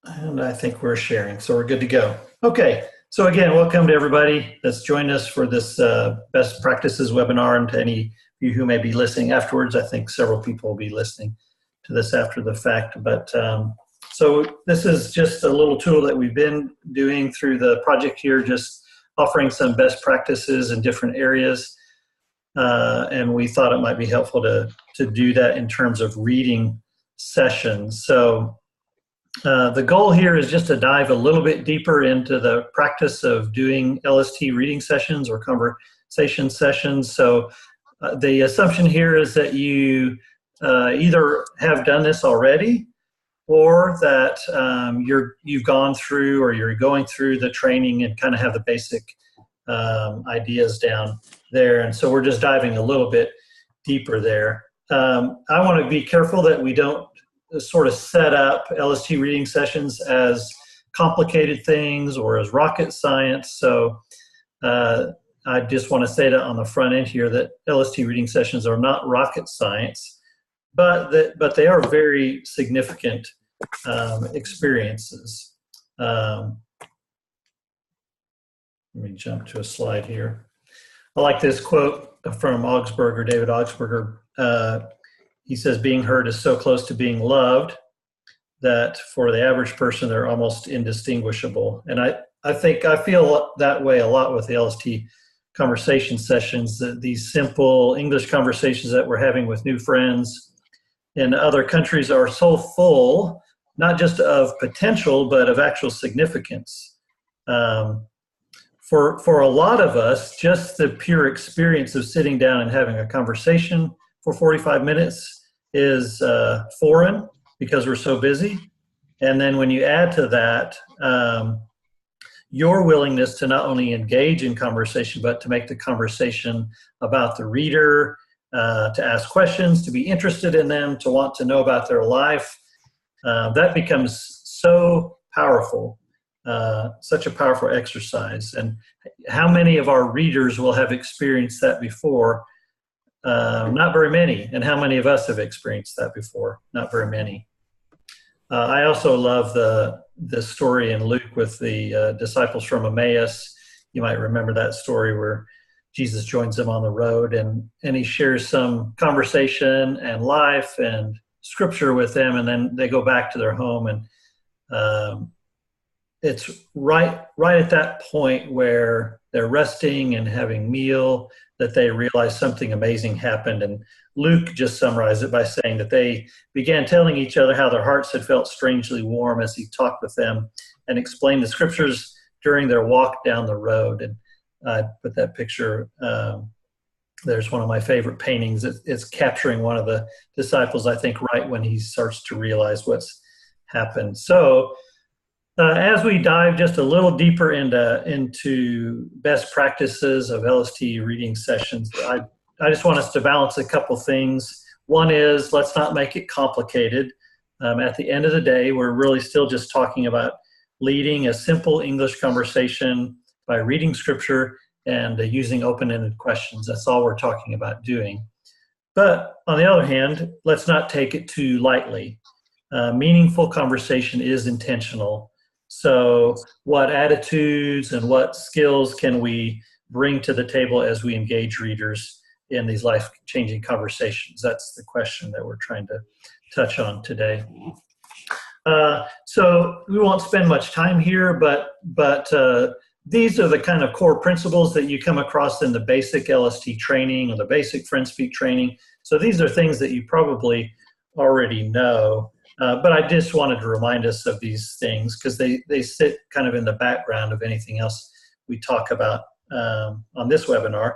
And I think we're sharing, so we're good to go. Okay, so again, welcome to everybody that's joined us for this best practices webinar, and to any of you who may be listening afterwards. I think several people will be listening to this after the fact. But so this is just a little tool that we've been doing through the project here, just offering some best practices in different areas. And we thought it might be helpful to do that in terms of reading sessions. So the goal here is just to dive a little bit deeper into the practice of doing LST reading sessions or conversation sessions. So the assumption here is that you either have done this already, or that you've gone through, or you're going through the training and kind of have the basic ideas down there. And so we're just diving a little bit deeper there. I want to be careful that we don't sort of set up LST reading sessions as complicated things or as rocket science. So I just want to say that on the front end here, that LST reading sessions are not rocket science, but they are very significant experiences. Let me jump to a slide here. I like this quote from Augsburger, David Augsburger. He says, being heard is so close to being loved that for the average person, they're almost indistinguishable. And I feel that way a lot with the LST conversation sessions, that these simple English conversations that we're having with new friends in other countries are so full, not just of potential, but of actual significance. For a lot of us, just the pure experience of sitting down and having a conversation for 45 minutes is foreign because we're so busy. And then when you add to that your willingness to not only engage in conversation, but to make the conversation about the reader, to ask questions, to be interested in them, to want to know about their life, that becomes so powerful, such a powerful exercise. And how many of our readers will have experienced that before? Not very many. And how many of us have experienced that before? Not very many. I also love the story in Luke with the disciples from Emmaus. You might remember that story where Jesus joins them on the road, and he shares some conversation and life and scripture with them, and then they go back to their home. And it's right at that point where they're resting and having meal that they realize something amazing happened. And Luke just summarized it by saying that they began telling each other how their hearts had felt strangely warm as he talked with them and explained the scriptures during their walk down the road. And I put that picture, there's one of my favorite paintings. It's capturing one of the disciples, I think, right when he starts to realize what's happened. So as we dive just a little deeper into best practices of LST reading sessions, I just want us to balance a couple things. One is, let's not make it complicated. At the end of the day, we're really still just talking about leading a simple English conversation by reading scripture and using open-ended questions. That's all we're talking about doing. But on the other hand, let's not take it too lightly. Meaningful conversation is intentional. So what attitudes and what skills can we bring to the table as we engage readers in these life-changing conversations? That's the question that we're trying to touch on today. So we won't spend much time here, but these are the kind of core principles that you come across in the basic LST training or the basic Friend Speak training. So these are things that you probably already know. But I just wanted to remind us of these things because they sit kind of in the background of anything else we talk about on this webinar.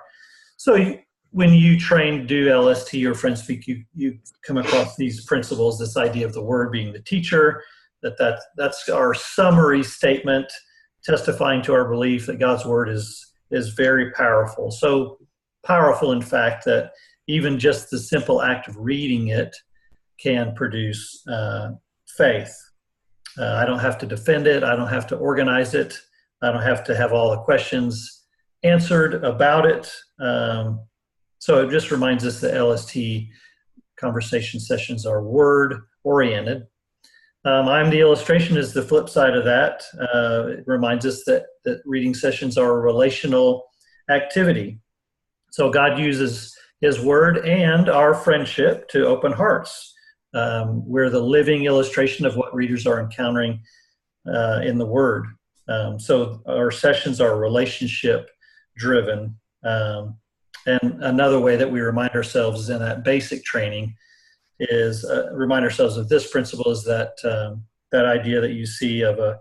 So when you train to do LST or Friend Speak, you come across these principles, this idea of the Word being the teacher, that's our summary statement testifying to our belief that God's Word is very powerful. So powerful, in fact, that even just the simple act of reading it can produce faith. I don't have to defend it. I don't have to organize it. I don't have to have all the questions answered about it. So it just reminds us that LST conversation sessions are word-oriented. I'm the illustration is the flip side of that. It reminds us that reading sessions are a relational activity. So God uses his word and our friendship to open hearts. We're the living illustration of what readers are encountering in the word. So our sessions are relationship driven. And another way that we remind ourselves in that basic training is remind ourselves of this principle is that that idea that you see of a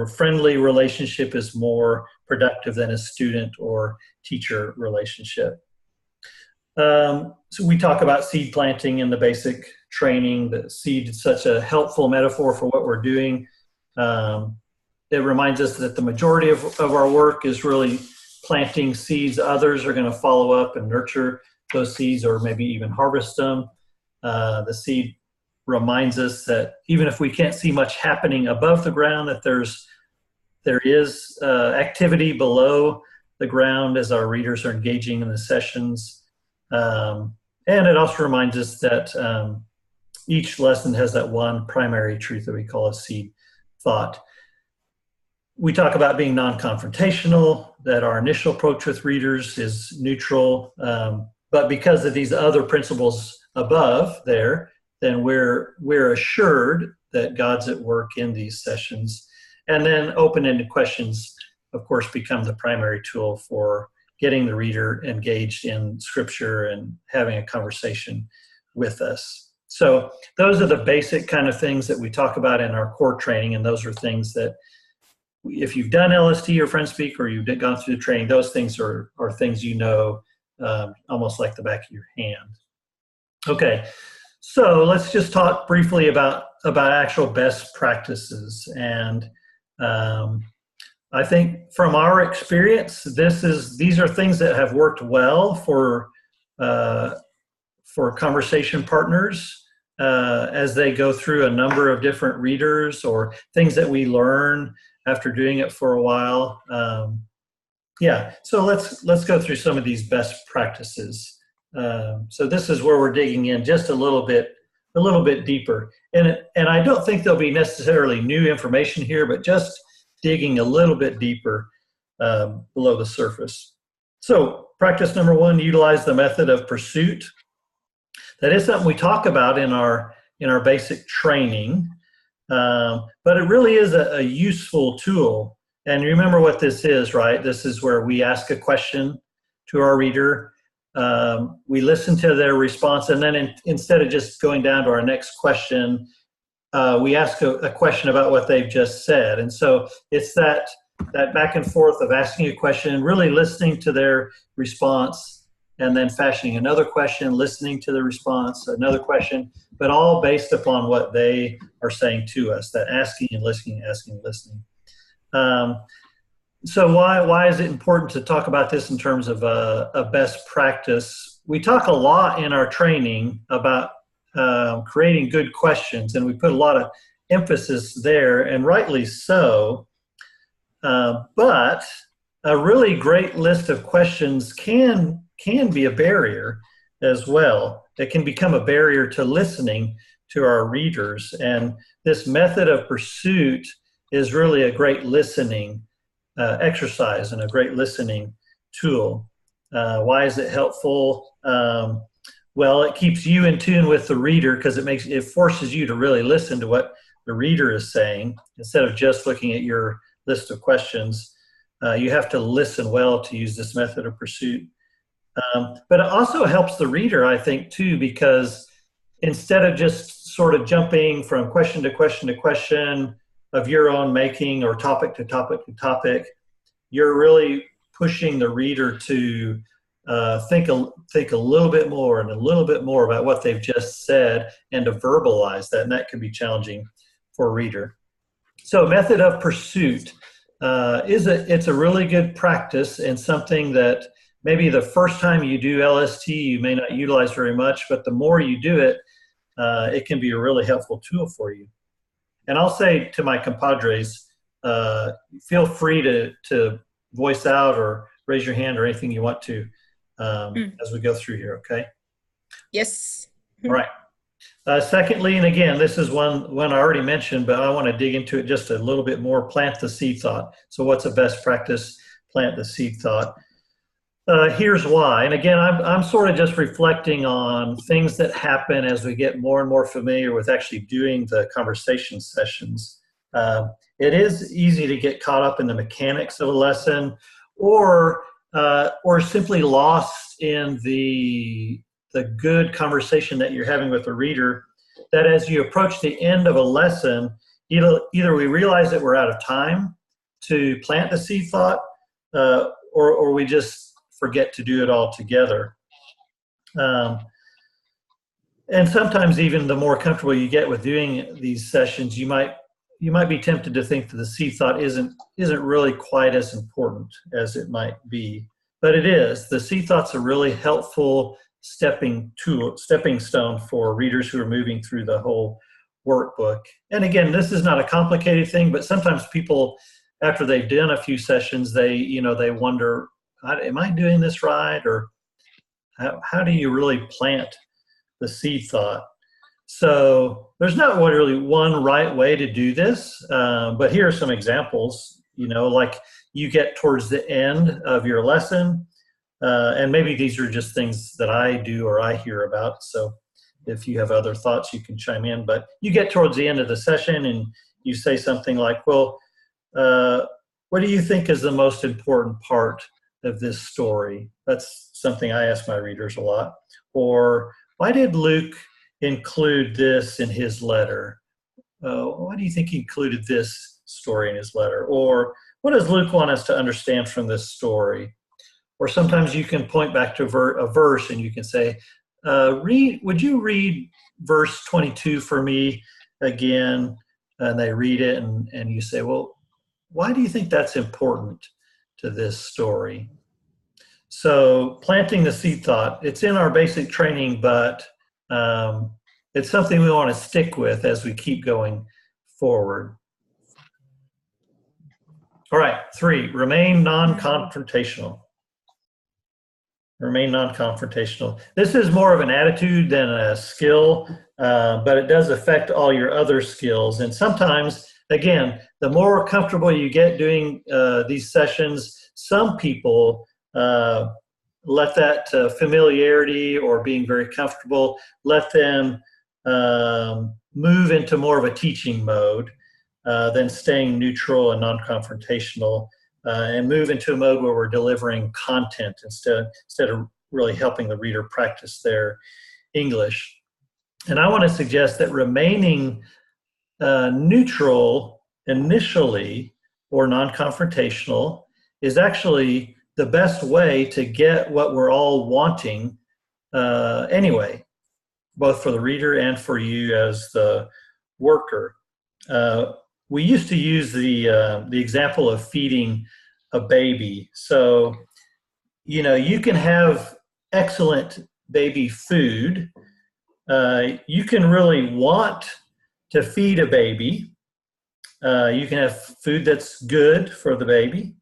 friendly relationship is more productive than a student or teacher relationship. So we talk about seed planting in the basic training. That seed is such a helpful metaphor for what we're doing. It reminds us that the majority of our work is really planting seeds. Others are going to follow up and nurture those seeds or maybe even harvest them. The seed reminds us that even if we can't see much happening above the ground, that there is activity below the ground as our readers are engaging in the sessions. And it also reminds us that each lesson has that one primary truth that we call a seed thought. We talk about being non-confrontational, that our initial approach with readers is neutral, but because of these other principles above there, then we're assured that God's at work in these sessions. And then open-ended questions, of course, become the primary tool for getting the reader engaged in Scripture and having a conversation with us. So those are the basic kind of things that we talk about in our core training, and those are things that if you've done LST or FriendSpeak or you've gone through the training, those things are things you know almost like the back of your hand. Okay, so let's just talk briefly about actual best practices. And I think from our experience, these are things that have worked well for conversation partners as they go through a number of different readers, or things that we learn after doing it for a while. So let's go through some of these best practices. So this is where we're digging in just a little bit deeper. And I don't think there'll be necessarily new information here, but just digging a little bit deeper below the surface. So practice number 1, utilize the method of pursuit. That is something we talk about in our basic training, but it really is a useful tool. And remember what this is, right? This is where we ask a question to our reader. We listen to their response, and then instead of just going down to our next question, we ask a question about what they've just said. And so it's that back and forth of asking a question, really listening to their response, and then fashioning another question, listening to the response, another question, but all based upon what they are saying to us, that asking and listening, asking and listening. So why is it important to talk about this in terms of a best practice? We talk a lot in our training about creating good questions, and we put a lot of emphasis there, and rightly so. But a really great list of questions can be a barrier as well. It can become a barrier to listening to our readers. And this method of pursuit is really a great listening exercise and a great listening tool. Why is it helpful? Well, it keeps you in tune with the reader because it forces you to really listen to what the reader is saying instead of just looking at your list of questions. You have to listen well to use this method of pursuit. But it also helps the reader, I think, too, because instead of just sort of jumping from question to question to question of your own making or topic to topic to topic, you're really pushing the reader to think a little bit more and a little bit more about what they've just said and to verbalize that, and that can be challenging for a reader. So method of pursuit it's a really good practice and something that maybe the first time you do LST you may not utilize very much, but the more you do it, it can be a really helpful tool for you. And I'll say to my compadres, feel free to voice out or raise your hand or anything you want to as we go through here, okay? Yes. All right. Secondly, and again, this is one I already mentioned, but I want to dig into it just a little bit more. Plant the seed thought. So, what's a best practice? Plant the seed thought. Here's why. And again, I'm sort of just reflecting on things that happen as we get more and more familiar with actually doing the conversation sessions. It is easy to get caught up in the mechanics of a lesson, or simply lost in the good conversation that you're having with the reader, that as you approach the end of a lesson, either we realize that we're out of time to plant the seed thought, or we just forget to do it altogether. And sometimes even the more comfortable you get with doing these sessions, you might be tempted to think that the seed thought isn't really quite as important as it might be. But it is. The seed thought's a really helpful stepping stone for readers who are moving through the whole workbook. And again, this is not a complicated thing, but sometimes people, after they've done a few sessions, they wonder, am I doing this right? Or how do you really plant the seed thought? So there's not really one right way to do this, but here are some examples. Like you get towards the end of your lesson, and maybe these are just things that I do or I hear about. So if you have other thoughts, you can chime in. But you get towards the end of the session and you say something like, well, what do you think is the most important part of this story? That's something I ask my readers a lot. Or why did Luke include this in his letter? Why do you think he included this story in his letter? Or what does Luke want us to understand from this story? Or sometimes you can point back to a verse and you can say, would you read verse 22 for me again? And they read it and you say, well, why do you think that's important to this story? So planting the seed thought, it's in our basic training, but it's something we want to stick with as we keep going forward. All right, 3, remain non-confrontational. Remain non-confrontational. This is more of an attitude than a skill, but it does affect all your other skills. And sometimes, again, the more comfortable you get doing these sessions, some people let that familiarity or being very comfortable, let them move into more of a teaching mode than staying neutral and non-confrontational, and move into a mode where we're delivering content instead of really helping the reader practice their English. And I want to suggest that remaining neutral initially or non-confrontational is actually the best way to get what we're all wanting anyway, both for the reader and for you as the worker. We used to use the example of feeding a baby. So, you can have excellent baby food. You can really want to feed a baby. You can have food that's good for the baby.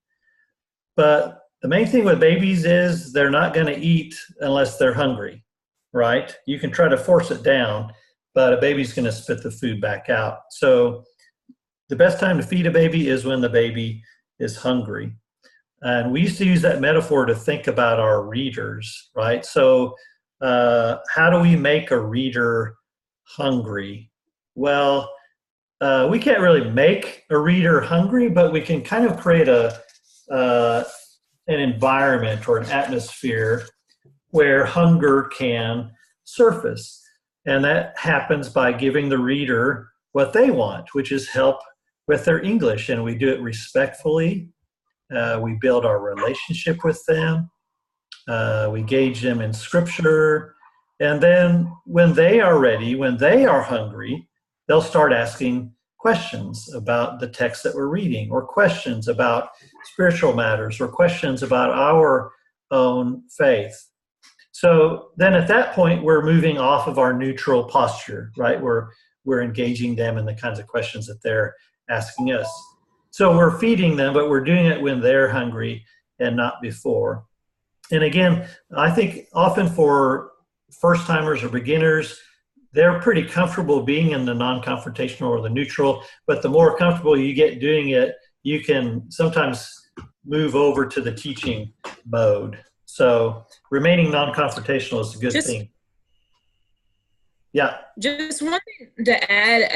But the main thing with babies is they're not going to eat unless they're hungry, right? You can try to force it down, but a baby's going to spit the food back out. So the best time to feed a baby is when the baby is hungry. And we used to use that metaphor to think about our readers, right? So how do we make a reader hungry? Well, we can't really make a reader hungry, but we can kind of create an environment or an atmosphere where hunger can surface. And that happens by giving the reader what they want, which is help with their English. And we do it respectfully. We build our relationship with them. We engage them in scripture. And then when they are ready, when they are hungry, they'll start asking questions about the text that we're reading, or questions about spiritual matters, or questions about our own faith. So then at that point, we're moving off of our neutral posture, right? We're engaging them in the kinds of questions that they're asking us. So we're feeding them, but we're doing it when they're hungry and not before. And again, I think often for first-timers or beginners, they're pretty comfortable being in the non-confrontational or the neutral, but the more comfortable you get doing it, you can sometimes move over to the teaching mode. So remaining non-confrontational is a good thing. Yeah. Just one thing to add,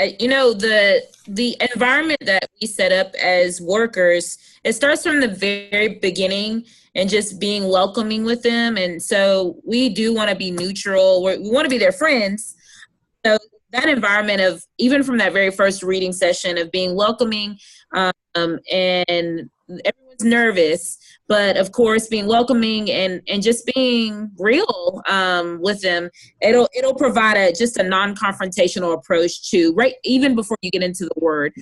the environment that we set up as workers, it starts from the very beginning and just being welcoming with them. And so we do want to be neutral. We want to be their friends. So that environment of, even from that very first reading session, of being welcoming, and everyone's nervous, but of course being welcoming and just being real with them, it'll provide just a non-confrontational approach to, right, even before you get into the word,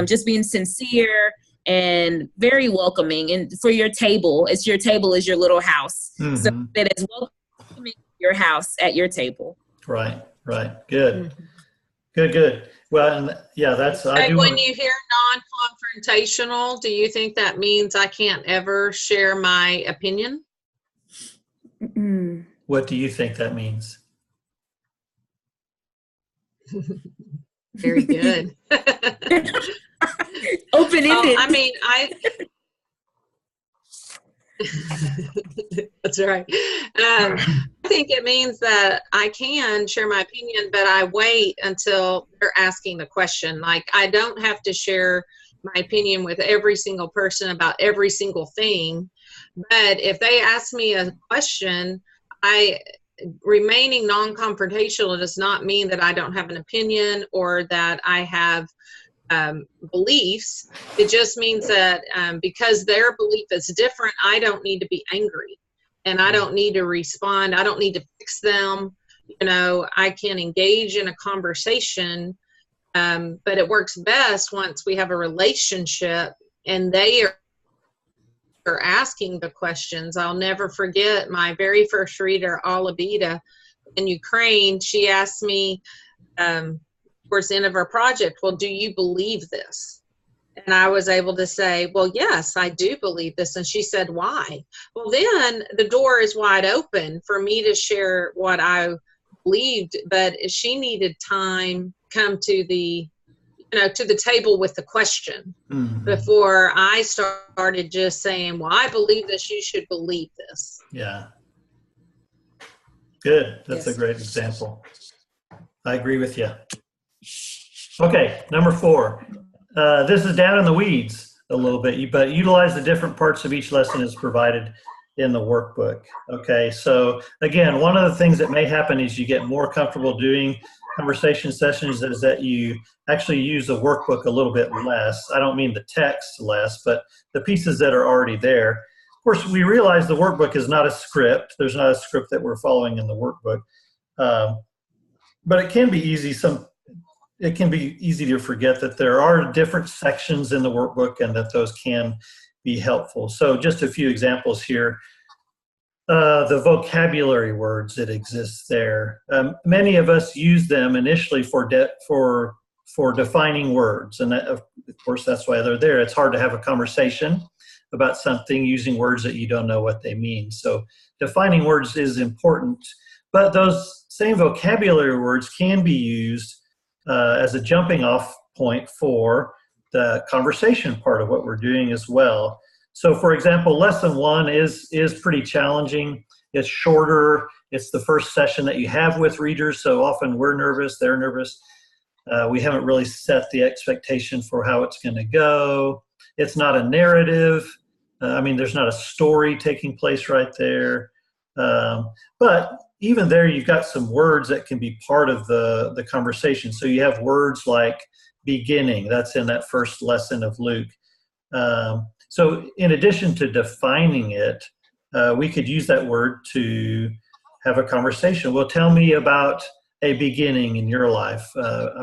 just being sincere and very welcoming. And for your table, your table is your little house. So it is welcoming your house at your table. Right. Good. Good. Well, and yeah, that's. When you hear non-confrontational, do you think that means I can't ever share my opinion? What do you think that means? Very good. Open-ended. That's right. I think it means that I can share my opinion, but I wait until they're asking the question. Like, I don't have to share my opinion with every single person about every single thing. But if they ask me a question, remaining non-confrontational does not mean that I don't have an opinion or that I have beliefs. It just means that because their belief is different, I don't need to be angry and I don't need to respond. I don't need to fix them. I can engage in a conversation, but it works best once we have a relationship and they are asking the questions. I'll never forget my very first reader, Anita, in Ukraine. She asked me, towards the end of our project, well, do you believe this? And I was able to say, well, yes, I do believe this. And she said, why? Well, then the door is wide open for me to share what I believed, but she needed time to come to the table with the question before I started just saying, well, I believe this, you should believe this. Yeah. Good. That's a great example. I agree with you. Okay, number 4. This is down in the weeds a little bit, but utilize the different parts of each lesson as provided in the workbook. Okay, so again, one of the things that may happen is you get more comfortable doing conversation sessions is that you actually use the workbook a little bit less. I don't mean the text less, but the pieces that are already there. Of course, we realize the workbook is not a script. There's not a script that we're following in the workbook, but it can be easy. It can be easy to forget that there are different sections in the workbook and that those can be helpful. So just a few examples here. The vocabulary words that exist there. Many of us use them initially for defining words. And that, of course, that's why they're there. It's hard to have a conversation about something using words that you don't know what they mean. So defining words is important, but those same vocabulary words can be used as a jumping off point for the conversation part of what we're doing as well. So for example, lesson 1 is pretty challenging. It's shorter. It's the first session that you have with readers. So often we're nervous, they're nervous. We haven't really set the expectation for how it's going to go. It's not a narrative. There's not a story taking place right there. But even there, you've got some words that can be part of the conversation. So you have words like beginning. That's in that first lesson of Luke. So in addition to defining it, we could use that word to have a conversation. Well, tell me about a beginning in your life.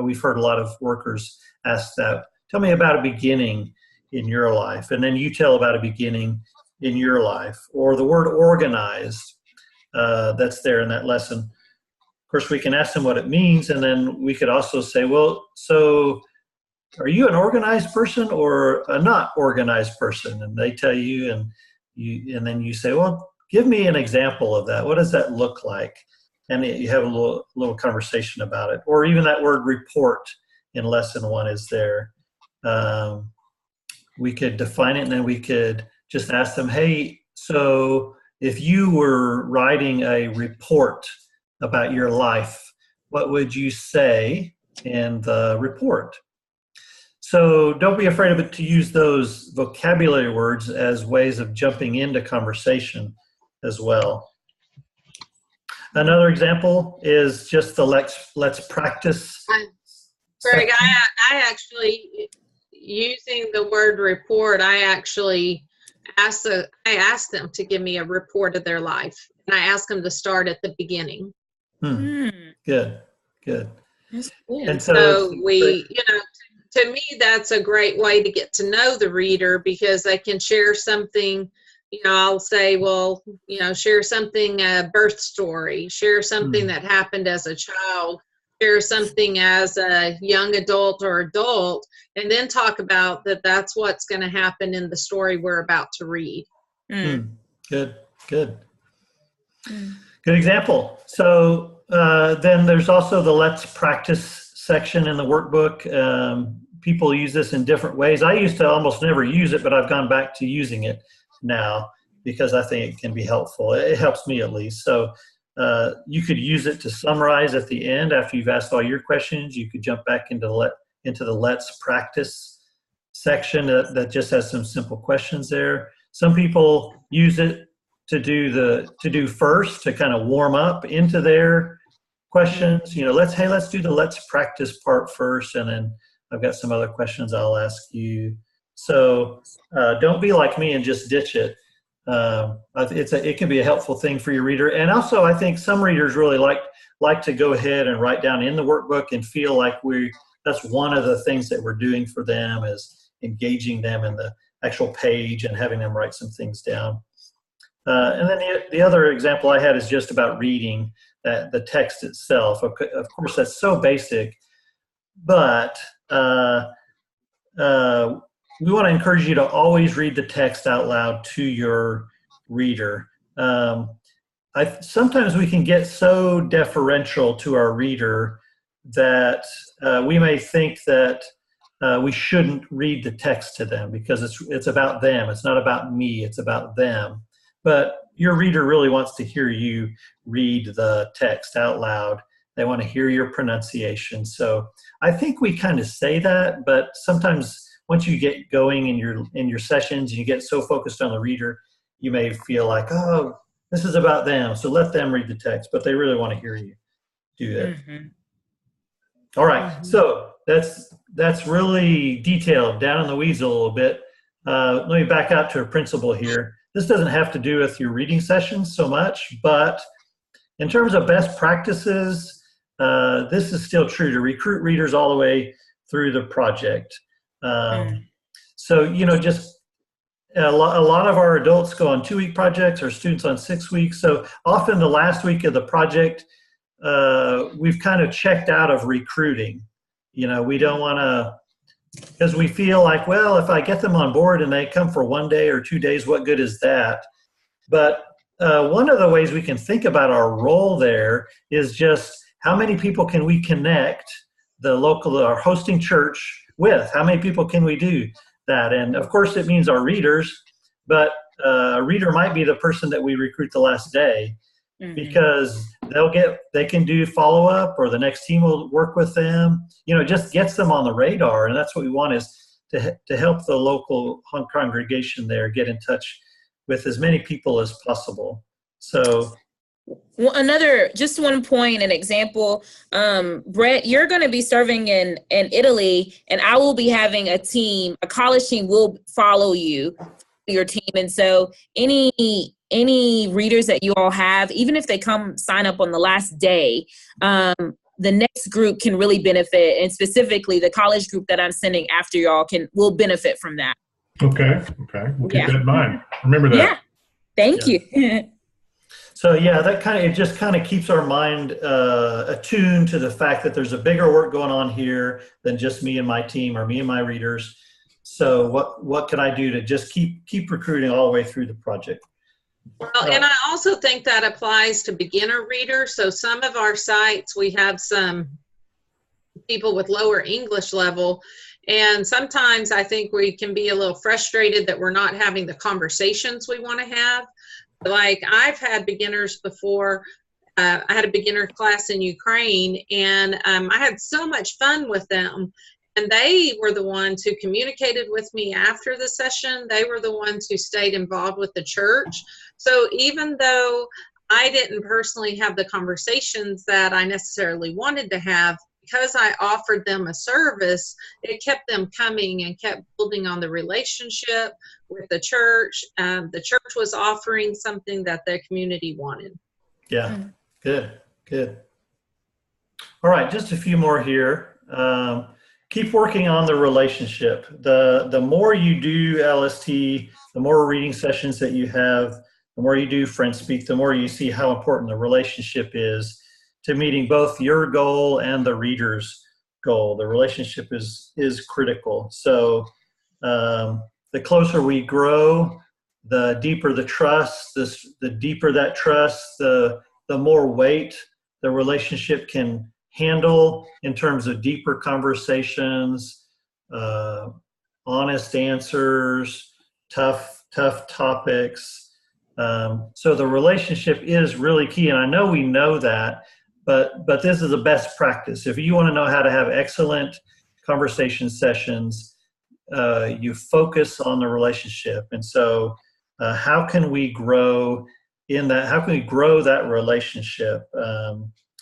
We've heard a lot of workers ask that. Tell me about a beginning in your life. And then you tell about a beginning in your life. Or the word organized. That's there in that lesson. Of course, we can ask them what it means, and then we could also say, well, so are you an organized person or a not organized person? And they tell you, and then you say, well, give me an example of that. What does that look like? and you have a little conversation about it. Or even that word report in lesson 1 is there. We could define it, and then we could just ask them, hey, so if you were writing a report about your life, what would you say in the report? So don't be afraid of it to use those vocabulary words as ways of jumping into conversation as well. Another example is just the let's practice. Greg, I actually, using the word report, I actually asked them to give me a report of their life, and I asked them to start at the beginning. Good. And so we, to me, that's a great way to get to know the reader, because they can share something. I'll say, well, share something, a birth story, share something that happened as a child, share something as a young adult or adult, and then talk about that's what's going to happen in the story we're about to read. Good example. So then there's also the let's practice section in the workbook. People use this in different ways. I used to almost never use it, but I've gone back to using it now because I think it can be helpful. It helps me at least. So you could use it to summarize at the end after you've asked all your questions. You could jump back into the let's practice section that just has some simple questions there. Some people use it to do first, to kind of warm up into their questions. Let's do the let's practice part first, and then I've got some other questions I'll ask you. So don't be like me and just ditch it. It can be a helpful thing for your reader. And also, I think some readers really like to go ahead and write down in the workbook and feel like that's one of the things that we're doing for them, is engaging them in the actual page and having them write some things down. And then the other example I had is just about reading the text itself. Of course, that's so basic, but we want to encourage you to always read the text out loud to your reader. Sometimes we can get so deferential to our reader that we may think that we shouldn't read the text to them because it's about them. It's not about me. It's about them. But your reader really wants to hear you read the text out loud. They want to hear your pronunciation. So I think we kind of say that, but sometimes once you get going in your sessions and you get so focused on the reader, you may feel like, oh, this is about them, so let them read the text, but they really want to hear you do that. All right, so that's really detailed, down in the weeds a little bit. Let me back out to a principle here. This doesn't have to do with your reading sessions so much, but in terms of best practices, this is still true to recruit readers all the way through the project. So, just a lot of our adults go on 2-week projects, or students on 6 weeks. So often the last week of the project, we've kind of checked out of recruiting. We don't want to, because we feel like, well, if I get them on board and they come for 1 day or 2 days, what good is that? But one of the ways we can think about our role there is just how many people can we connect our hosting church with? How many people can we do that? And of course it means our readers, but a reader might be the person that we recruit the last day, because they can do follow-up, or the next team will work with them. It just gets them on the radar, and that's what we want, is to help the local congregation there get in touch with as many people as possible. So just one point, an example, Brett, you're going to be serving in Italy, and I will be having a college team will follow your team. And so any readers that you all have, even if they come sign up on the last day, the next group can really benefit. And specifically the college group that I'm sending after y'all will benefit from that. Okay. We'll keep that in mind. Remember that. Yeah. Thank you. So it just kind of keeps our mind attuned to the fact that there's a bigger work going on here than just me and my team, or me and my readers. So what can I do to just keep recruiting all the way through the project? Well, and I also think that applies to beginner readers. So some of our sites, we have some people with lower English level, and sometimes I think we can be a little frustrated that we're not having the conversations we want to have. Like I've had beginners before. I had a beginner class in Ukraine, and I had so much fun with them. And they were the ones who communicated with me after the session. They were the ones who stayed involved with the church. So even though I didn't personally have the conversations that I necessarily wanted to have, because I offered them a service, it kept them coming and kept building on the relationship with the church. The church was offering something that the community wanted. Yeah, good. All right, just a few more here. Keep working on the relationship. The more you do LST, the more reading sessions that you have, the more you do Friend Speak, the more you see how important the relationship is to meeting both your goal and the reader's goal. The relationship is critical. So the closer we grow, the deeper the trust, the deeper that trust, the more weight the relationship can handle in terms of deeper conversations, honest answers, tough topics. So the relationship is really key, and I know we know that, but this is a best practice. If you want to know how to have excellent conversation sessions, you focus on the relationship. And so how can we grow in that? How can we grow that relationship?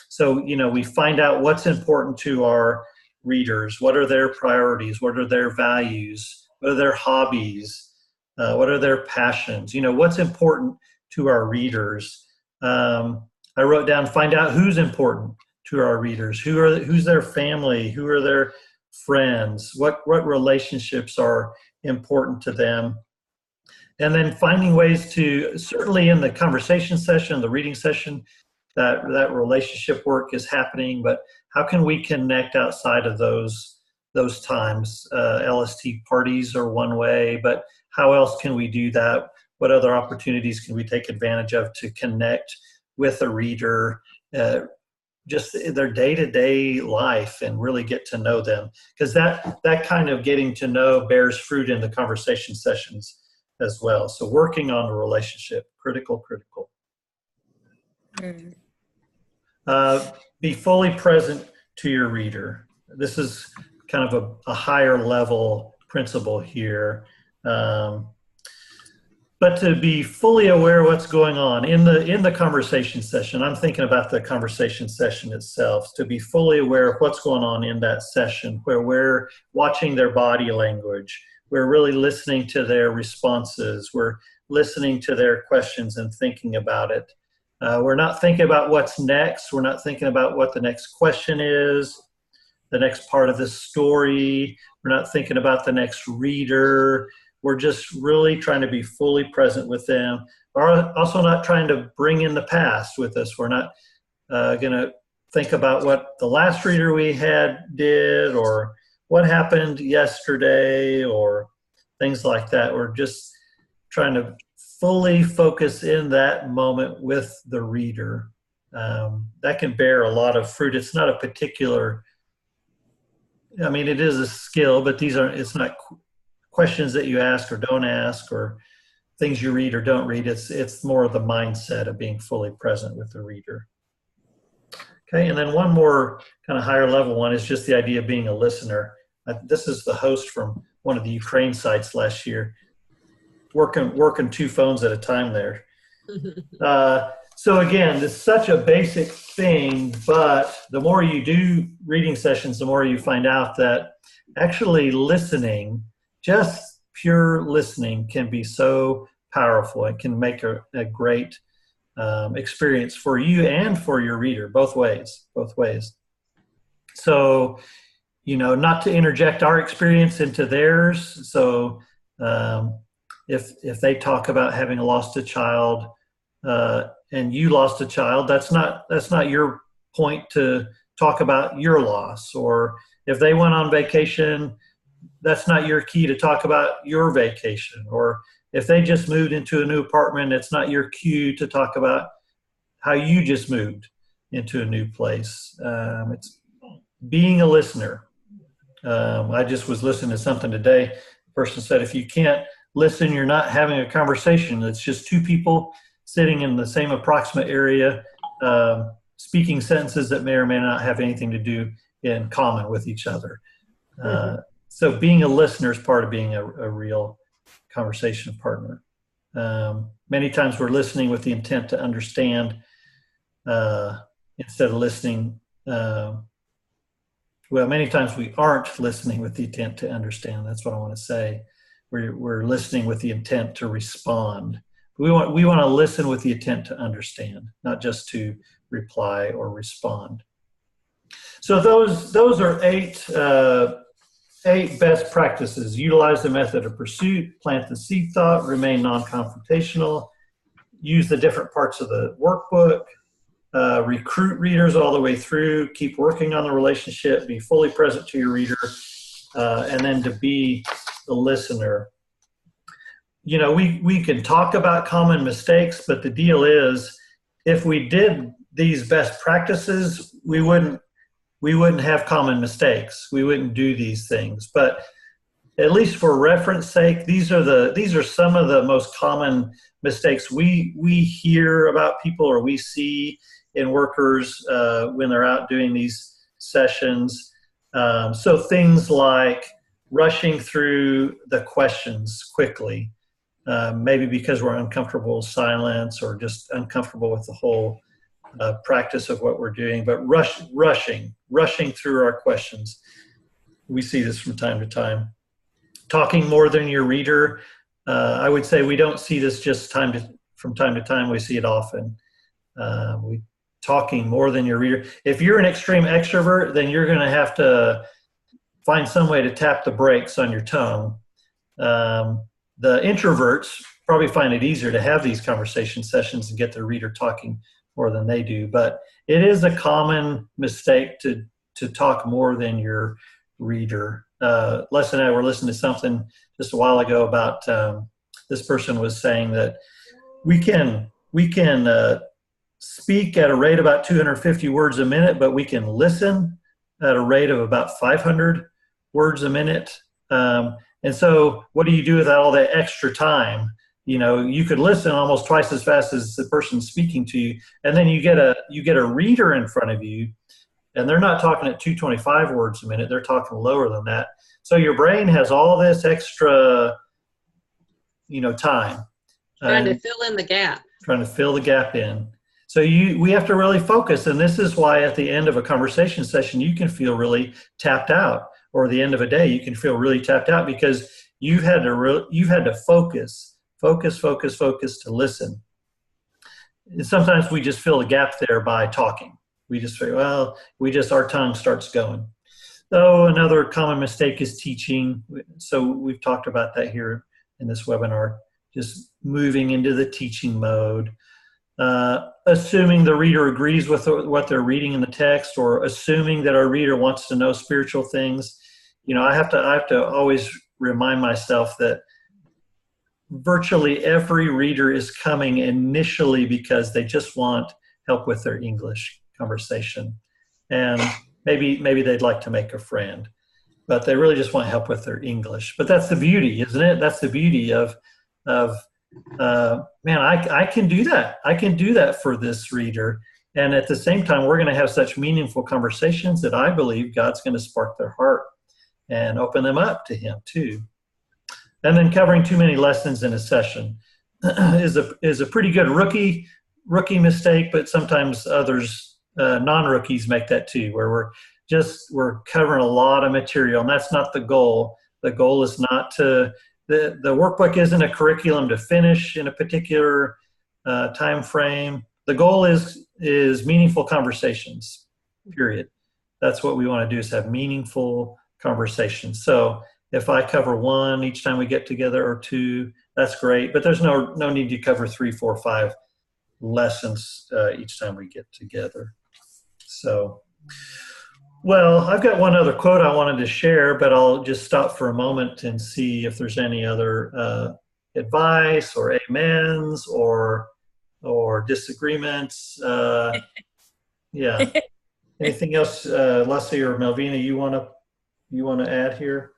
So, we find out what's important to our readers. What are their priorities? What are their values? What are their hobbies? What are their passions? What's important to our readers? I wrote down, find out who's important to our readers. Who's their family? Who are their friends? What relationships are important to them? And then finding ways to, certainly in the conversation session, the reading session, that relationship work is happening, but how can we connect outside of those times? LST parties are one way, but how else can we do that? What other opportunities can we take advantage of to connect with a reader, just their day-to-day life, and really get to know them? Because that kind of getting to know bears fruit in the conversation sessions as well. So working on the relationship, critical. Be fully present to your reader. This is kind of a higher level principle here. But to be fully aware of what's going on in the conversation session. I'm thinking about the conversation session itself. To be fully aware of what's going on in that session, where we're watching their body language. We're really listening to their responses. We're listening to their questions and thinking about it. We're not thinking about what's next. We're not thinking about what the next question is, the next part of the story. We're not thinking about the next reader. We're just really trying to be fully present with them. We're also not trying to bring in the past with us. We're not going to think about what the last reader we had did or what happened yesterday or things like that. We're just trying to fully focus in that moment with the reader. That can bear a lot of fruit. It's not a particular, it is a skill, but it's not questions that you ask or don't ask or things you read or don't read. It's more of the mindset of being fully present with the reader. Okay, and then one more kind of higher level one is just the idea of being a listener. This is the host from one of the Ukraine sites last year, working two phones at a time there. So again, it's such a basic thing, but the more you do reading sessions, the more you find out that actually listening, just pure listening, can be so powerful. It can make a great experience for you and for your reader, both ways. So, not to interject our experience into theirs. So if they talk about having lost a child and you lost a child, that's not your point to talk about your loss. Or if they went on vacation, that's not your key to talk about your vacation. Or If they just moved into a new apartment, it's not your cue to talk about how you just moved into a new place. It's being a listener. I just was listening to something today. The person said, if you can't listen, you're not having a conversation. It's just two people sitting in the same approximate area, speaking sentences that may or may not have anything to do in common with each other. So being a listener is part of being a real conversation partner. Many times we're listening with the intent to understand instead of listening. Well, many times we aren't listening with the intent to understand. That's what I want to say. We're listening with the intent to respond. We want to listen with the intent to understand, not just to reply or respond. So those are eight best practices. Utilize the method of pursuit, plant the seed thought, remain non-confrontational, use the different parts of the workbook, recruit readers all the way through, keep working on the relationship, be fully present to your reader, and then to be the listener. You know, we can talk about common mistakes, but the deal is, if we did these best practices, we wouldn't have common mistakes. We wouldn't do these things. But at least for reference sake, these are some of the most common mistakes we hear about people, or we see in workers when they're out doing these sessions. So things like rushing through the questions quickly, maybe because we're uncomfortable with silence or just uncomfortable with the whole practice of what we're doing, but rushing through our questions. We see this from time to time. Talking more than your reader. I would say we don't see this just from time to time. We see it often. Talking more than your reader. If you're an extreme extrovert, then you're going to have to find some way to tap the brakes on your tongue. The introverts probably find it easier to have these conversation sessions and get their reader talking more than they do. But it is a common mistake to talk more than your reader. Les and I were listening to something just a while ago about this person was saying that we can speak at a rate about 250 words a minute, but we can listen at a rate of about 500 words a minute. And so what do you do with all that extra time? You know, you could listen almost twice as fast as the person speaking to you, and then you get a reader in front of you, and they're not talking at 225 words a minute. They're talking lower than that. So your brain has all this extra, time. Trying to fill in the gap. Trying to fill the gap in. So we have to really focus, and this is why at the end of a conversation session you can feel really tapped out, or the end of a day you can feel really tapped out because you've had to focus to listen. And sometimes we just fill the gap there by talking. We just say, our tongue starts going. So another common mistake is teaching. So we've talked about that here in this webinar, just moving into the teaching mode. Assuming the reader agrees with what they're reading in the text, or assuming that our reader wants to know spiritual things. I have to always remind myself that virtually every reader is coming initially because they just want help with their English conversation, and maybe they'd like to make a friend, but they really just want help with their English. But that's the beauty, isn't it? That's the beauty of I can do that. I can do that for this reader. And at the same time, we're going to have such meaningful conversations that I believe God's going to spark their heart and open them up to Him too. And then covering too many lessons in a session is a pretty good rookie mistake, but sometimes others, non-rookies, make that too, where we're covering a lot of material, and that's not the goal. The goal is not to the workbook isn't a curriculum to finish in a particular time frame. The goal is meaningful conversations, period. That's what we want to do, is have meaningful conversations. So if I cover one each time we get together, or two, that's great. But there's no need to cover 3, 4, 5 lessons each time we get together. So, well, I've got one other quote I wanted to share, but I'll just stop for a moment and see if there's any other advice or amens or disagreements. Yeah. Anything else, Leslie or Melvina, you want to add here?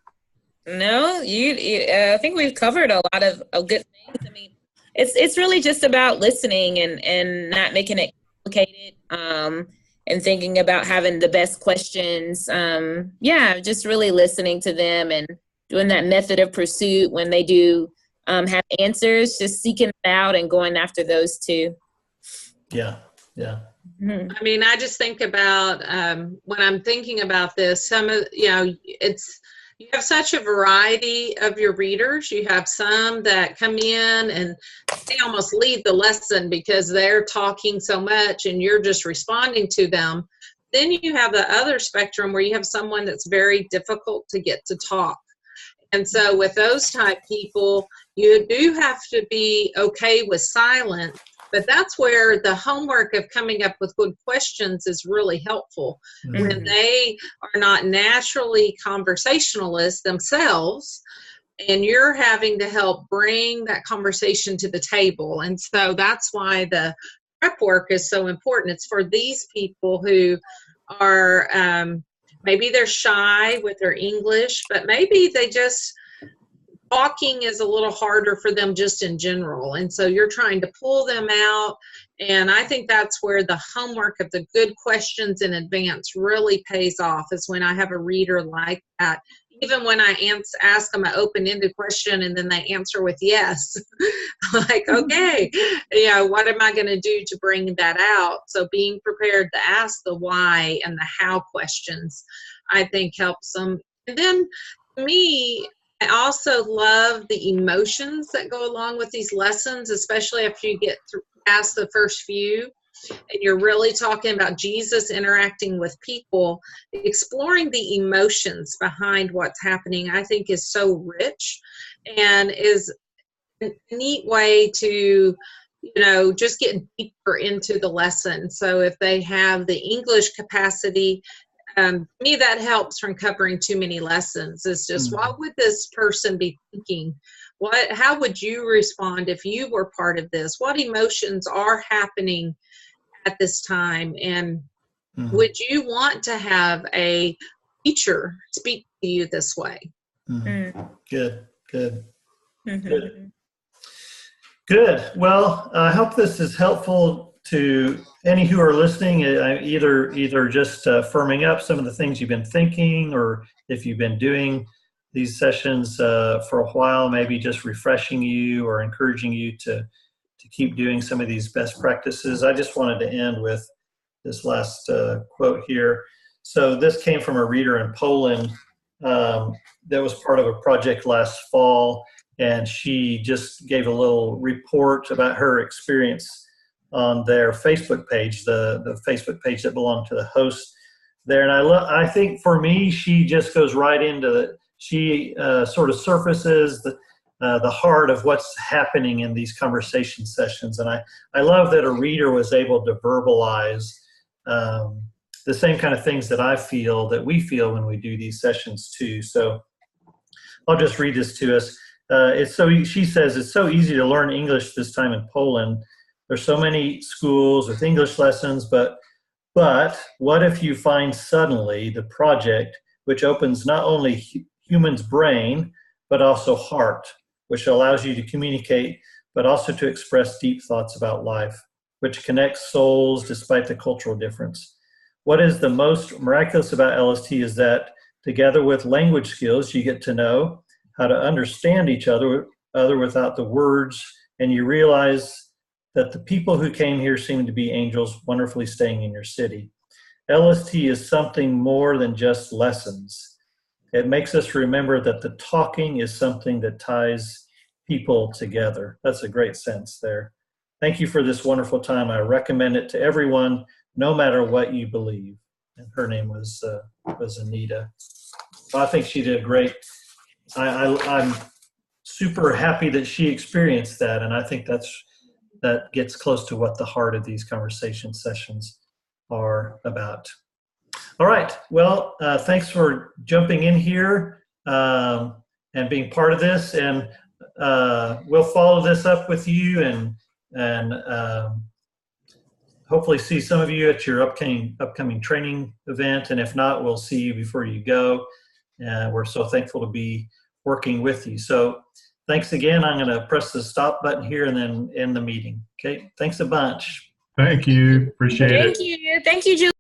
No, I think we've covered a lot of good things. I mean, it's really just about listening and not making it complicated, and thinking about having the best questions. Just really listening to them and doing that method of pursuit when they do have answers, just seeking it out and going after those too. Yeah. Mm-hmm. I mean, I just think about when I'm thinking about this, you have such a variety of your readers. You have some that come in and they almost lead the lesson because they're talking so much and you're just responding to them. Then you have the other spectrum where you have someone that's very difficult to get to talk. And so with those type people, you do have to be okay with silence. But that's where the homework of coming up with good questions is really helpful. Mm-hmm. When they are not naturally conversationalists themselves, and you're having to help bring that conversation to the table. And so that's why the prep work is so important. It's for these people who are, maybe they're shy with their English, but maybe they just, talking is a little harder for them just in general. And so you're trying to pull them out. And I think that's where the homework of the good questions in advance really pays off, is when I have a reader like that. Even when I ask them an open-ended question and then they answer with yes, like, okay, what am I going to do to bring that out? So being prepared to ask the why and the how questions, I think helps them. And then to me, I also love the emotions that go along with these lessons, especially after you get past the first few and you're really talking about Jesus interacting with people. Exploring the emotions behind what's happening, I think, is so rich and is a neat way to, just get deeper into the lesson. So if they have the English capacity, to me, that helps from covering too many lessons. It's just, what would this person be thinking? How would you respond if you were part of this? What emotions are happening at this time? And would you want to have a teacher speak to you this way? Good. Well, I hope this is helpful to any who are listening, either just firming up some of the things you've been thinking, or if you've been doing these sessions for a while, maybe just refreshing you or encouraging you to keep doing some of these best practices. I just wanted to end with this last quote here. So this came from a reader in Poland that was part of a project last fall, and she just gave a little report about her experience on their Facebook page, the Facebook page that belonged to the host there. And I think for me, she just goes right into she sort of surfaces the heart of what's happening in these conversation sessions. And I love that a reader was able to verbalize the same kind of things that we feel when we do these sessions too. So I'll just read this to us. She says, it's so easy to learn English this time in Poland. There's so many schools with English lessons, but what if you find suddenly the project which opens not only human's brain, but also heart, which allows you to communicate, but also to express deep thoughts about life, which connects souls despite the cultural difference. What is the most miraculous about LST is that together with language skills, you get to know how to understand each other without the words, and you realize that the people who came here seem to be angels wonderfully staying in your city. LST is something more than just lessons. It makes us remember that the talking is something that ties people together. That's a great sense there. Thank you for this wonderful time. I recommend it to everyone, no matter what you believe. And her name was Anita. So I think she did great. I'm super happy that she experienced that, and I think that gets close to what the heart of these conversation sessions are about. All right. Well, thanks for jumping in here and being part of this. And we'll follow this up with you and hopefully see some of you at your upcoming training event. And if not, we'll see you before you go. We're so thankful to be working with you. So thanks again. I'm going to press the stop button here and then end the meeting. Okay. Thanks a bunch. Thank you. Appreciate it. Thank you. Thank you, Julie.